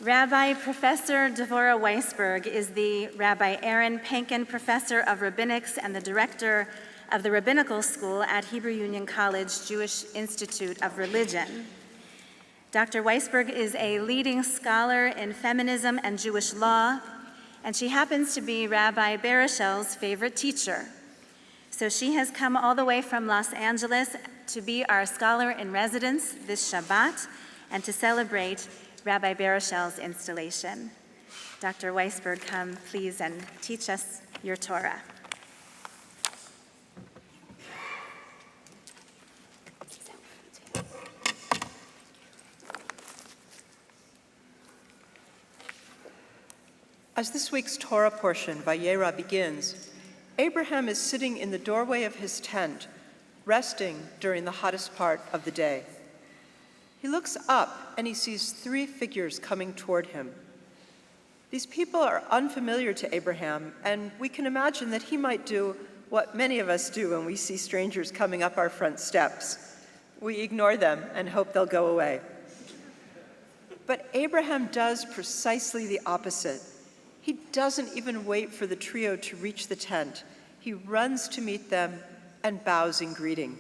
Rabbi Professor Dvora Weisberg is the Rabbi Aaron Pankin Professor of Rabbinics and the Director of the Rabbinical School at Hebrew Union College Jewish Institute of Religion. Dr. Weisberg is a leading scholar in feminism and Jewish law, and she happens to be Rabbi Baruchel's favorite teacher. So she has come all the way from Los Angeles to be our scholar in residence this Shabbat and to celebrate Rabbi Baruchel's installation. Dr. Weisberg, come please and teach us your Torah. As this week's Torah portion, Vayera, begins, Abraham is sitting in the doorway of his tent, resting during the hottest part of the day. He looks up and he sees three figures coming toward him. These people are unfamiliar to Abraham, and we can imagine that he might do what many of us do when we see strangers coming up our front steps. We ignore them and hope they'll go away. But Abraham does precisely the opposite. He doesn't even wait for the trio to reach the tent. He runs to meet them and bows in greeting.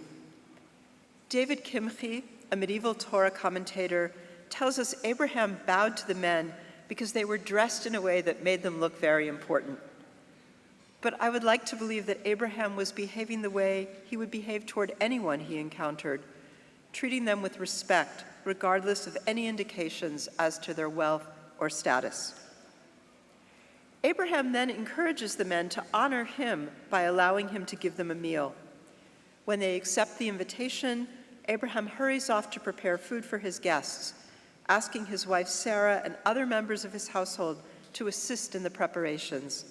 David Kimchi, a medieval Torah commentator, tells us Abraham bowed to the men because they were dressed in a way that made them look very important. But I would like to believe that Abraham was behaving the way he would behave toward anyone he encountered, treating them with respect, regardless of any indications as to their wealth or status. Abraham then encourages the men to honor him by allowing him to give them a meal. When they accept the invitation, Abraham hurries off to prepare food for his guests, asking his wife Sarah and other members of his household to assist in the preparations.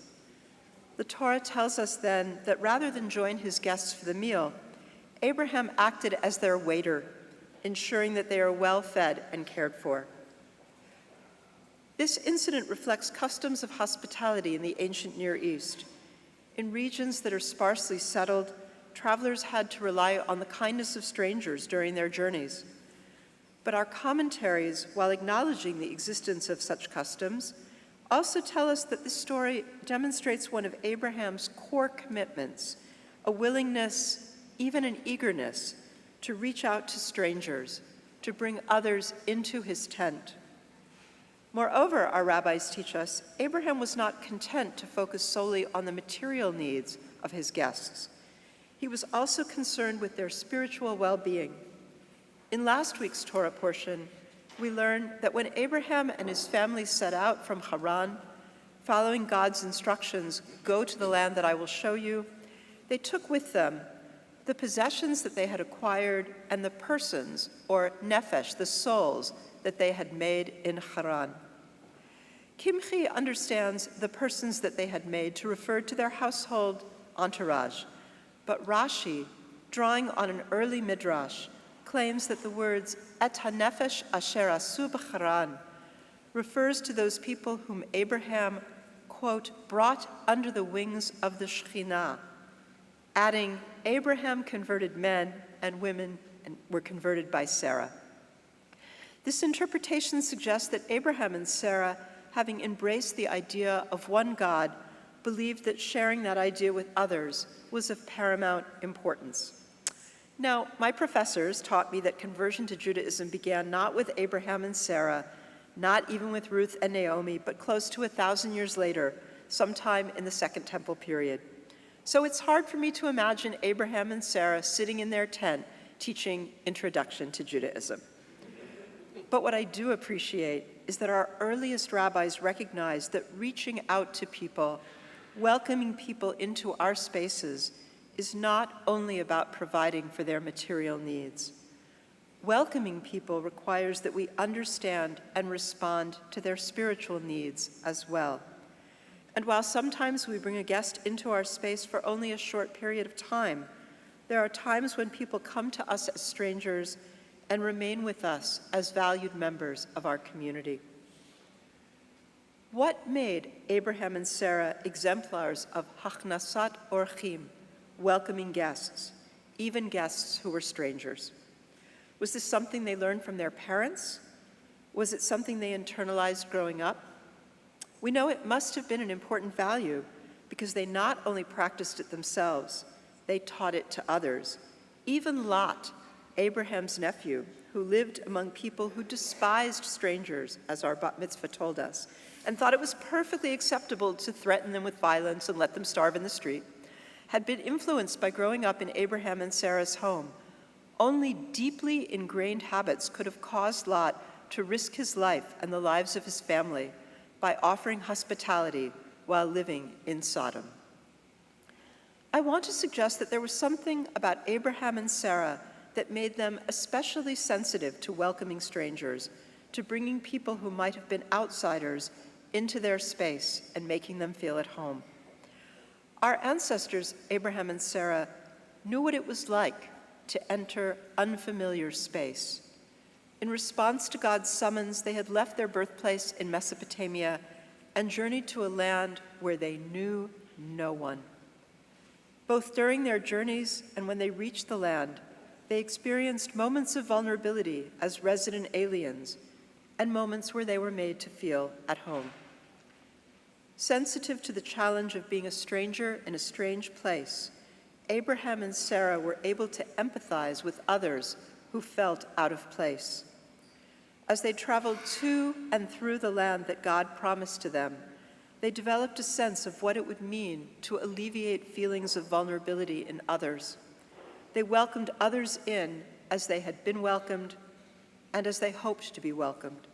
The Torah tells us then that rather than join his guests for the meal, Abraham acted as their waiter, ensuring that they are well fed and cared for. This incident reflects customs of hospitality in the ancient Near East. In regions that are sparsely settled, travelers had to rely on the kindness of strangers during their journeys. But our commentaries, while acknowledging the existence of such customs, also tell us that this story demonstrates one of Abraham's core commitments, a willingness, even an eagerness, to reach out to strangers, to bring others into his tent. Moreover, our rabbis teach us, Abraham was not content to focus solely on the material needs of his guests. He was also concerned with their spiritual well-being. In last week's Torah portion, we learn that when Abraham and his family set out from Haran, following God's instructions, go to the land that I will show you, they took with them the possessions that they had acquired and the persons, or nefesh, the souls, that they had made in Haran. Kimchi understands the persons that they had made to refer to their household entourage, but Rashi, drawing on an early midrash, claims that the words et hanefesh asher asu b'Haran refers to those people whom Abraham, quote, brought under the wings of the Shekhinah, adding, Abraham converted men and women and were converted by Sarah. This interpretation suggests that Abraham and Sarah, having embraced the idea of one God, believed that sharing that idea with others was of paramount importance. Now, my professors taught me that conversion to Judaism began not with Abraham and Sarah, not even with Ruth and Naomi, but close to 1,000 years later, sometime in the Second Temple period. So it's hard for me to imagine Abraham and Sarah sitting in their tent teaching Introduction to Judaism. But what I do appreciate is that our earliest rabbis recognized that reaching out to people, welcoming people into our spaces, is not only about providing for their material needs. Welcoming people requires that we understand and respond to their spiritual needs as well. And while sometimes we bring a guest into our space for only a short period of time, there are times when people come to us as strangers and remain with us as valued members of our community. What made Abraham and Sarah exemplars of hachnasat orchim, welcoming guests, even guests who were strangers? Was this something they learned from their parents? Was it something they internalized growing up? We know it must have been an important value because they not only practiced it themselves, they taught it to others. Even Lot, Abraham's nephew, who lived among people who despised strangers, as our bat mitzvah told us, and thought it was perfectly acceptable to threaten them with violence and let them starve in the street, had been influenced by growing up in Abraham and Sarah's home. Only deeply ingrained habits could have caused Lot to risk his life and the lives of his family by offering hospitality while living in Sodom. I want to suggest that there was something about Abraham and Sarah that made them especially sensitive to welcoming strangers, to bringing people who might have been outsiders into their space and making them feel at home. Our ancestors, Abraham and Sarah, knew what it was like to enter unfamiliar space. In response to God's summons, they had left their birthplace in Mesopotamia and journeyed to a land where they knew no one. Both during their journeys and when they reached the land, they experienced moments of vulnerability as resident aliens and moments where they were made to feel at home. Sensitive to the challenge of being a stranger in a strange place, Abraham and Sarah were able to empathize with others who felt out of place. As they traveled to and through the land that God promised to them, they developed a sense of what it would mean to alleviate feelings of vulnerability in others. They welcomed others in as they had been welcomed and as they hoped to be welcomed.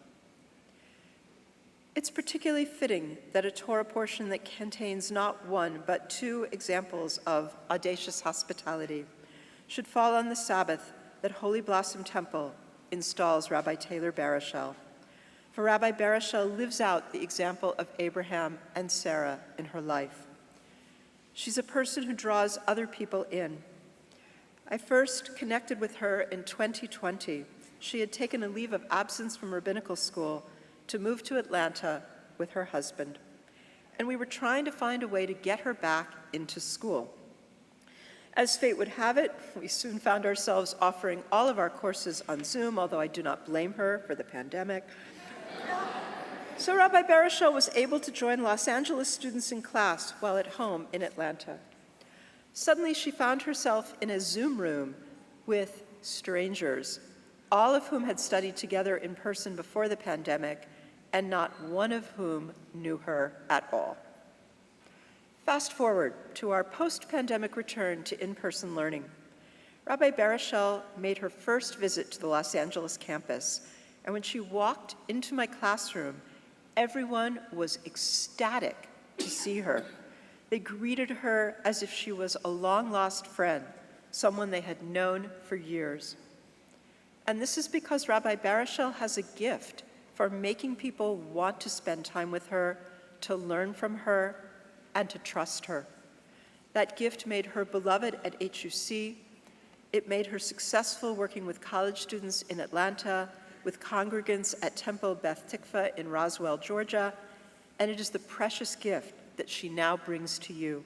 It's particularly fitting that a Torah portion that contains not one but two examples of audacious hospitality should fall on the Sabbath that Holy Blossom Temple installs Rabbi Taylor Baruchel. For Rabbi Baruchel lives out the example of Abraham and Sarah in her life. She's a person who draws other people in. I first connected with her in 2020. She had taken a leave of absence from rabbinical school to move to Atlanta with her husband, and we were trying to find a way to get her back into school. As fate would have it, we soon found ourselves offering all of our courses on Zoom, although I do not blame her for the pandemic. So Rabbi Baruchel was able to join Los Angeles students in class while at home in Atlanta. Suddenly she found herself in a Zoom room with strangers, all of whom had studied together in person before the pandemic, and not one of whom knew her at all. Fast forward to our post-pandemic return to in-person learning. Rabbi Baruchel made her first visit to the Los Angeles campus, and when she walked into my classroom, everyone was ecstatic to see her. They greeted her as if she was a long-lost friend, someone they had known for years. And this is because Rabbi Baruchel has a gift for making people want to spend time with her, to learn from her, and to trust her. That gift made her beloved at HUC. It made her successful working with college students in Atlanta, with congregants at Temple Beth Tikva in Roswell, Georgia, and it is the precious gift that she now brings to you.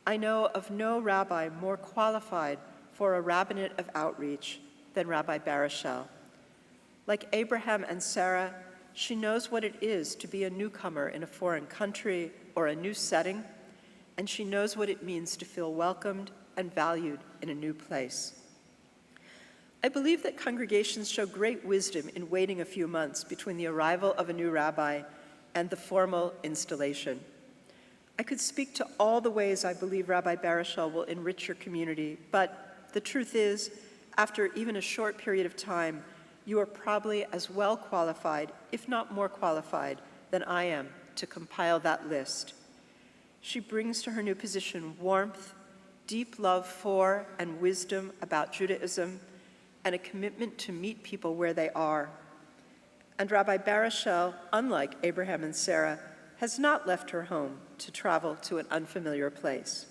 I know of no rabbi more qualified for a rabbinate of outreach than Rabbi Baruchel. Like Abraham and Sarah, she knows what it is to be a newcomer in a foreign country or a new setting, and she knows what it means to feel welcomed and valued in a new place. I believe that congregations show great wisdom in waiting a few months between the arrival of a new rabbi and the formal installation. I could speak to all the ways I believe Rabbi Baruchel will enrich your community, but the truth is, after even a short period of time, you are probably as well qualified, if not more qualified, than I am to compile that list. She brings to her new position warmth, deep love for and wisdom about Judaism, and a commitment to meet people where they are. And Rabbi Baruchel, unlike Abraham and Sarah, has not left her home to travel to an unfamiliar place.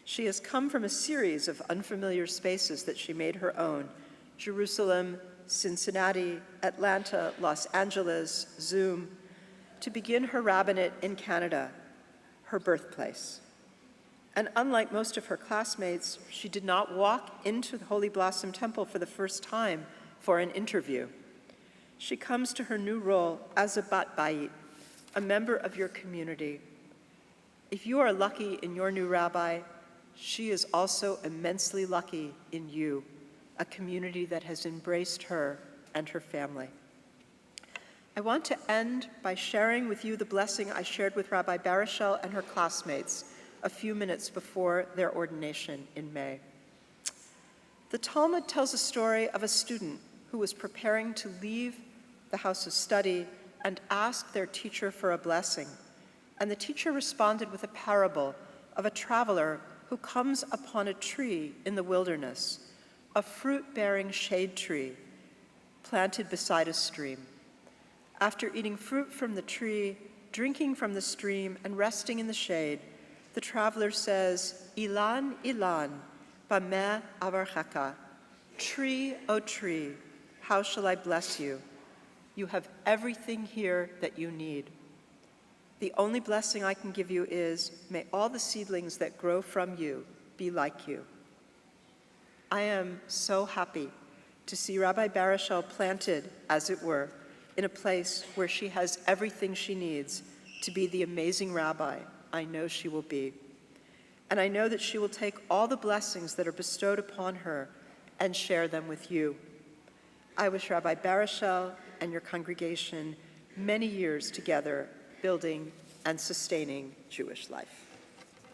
She has come from a series of unfamiliar spaces that she made her own: Jerusalem, Cincinnati, Atlanta, Los Angeles, Zoom, to begin her rabbinate in Canada, her birthplace. And unlike most of her classmates, she did not walk into the Holy Blossom Temple for the first time for an interview. She comes to her new role as a bat bayit, a member of your community. If you are lucky in your new rabbi, she is also immensely lucky in you, a community that has embraced her and her family. I want to end by sharing with you the blessing I shared with Rabbi Barashel and her classmates a few minutes before their ordination in May. The Talmud tells a story of a student who was preparing to leave the house of study and asked their teacher for a blessing. And the teacher responded with a parable of a traveler who comes upon a tree in the wilderness, a fruit-bearing shade tree planted beside a stream. After eating fruit from the tree, drinking from the stream, and resting in the shade, the traveler says, Ilan, Ilan, bameh avarchaka. Tree, O tree, how shall I bless you? You have everything here that you need. The only blessing I can give you is, may all the seedlings that grow from you be like you. I am so happy to see Rabbi Barashel planted, as it were, in a place where she has everything she needs to be the amazing rabbi I know she will be. And I know that she will take all the blessings that are bestowed upon her and share them with you. I wish Rabbi Barashel and your congregation many years together building and sustaining Jewish life.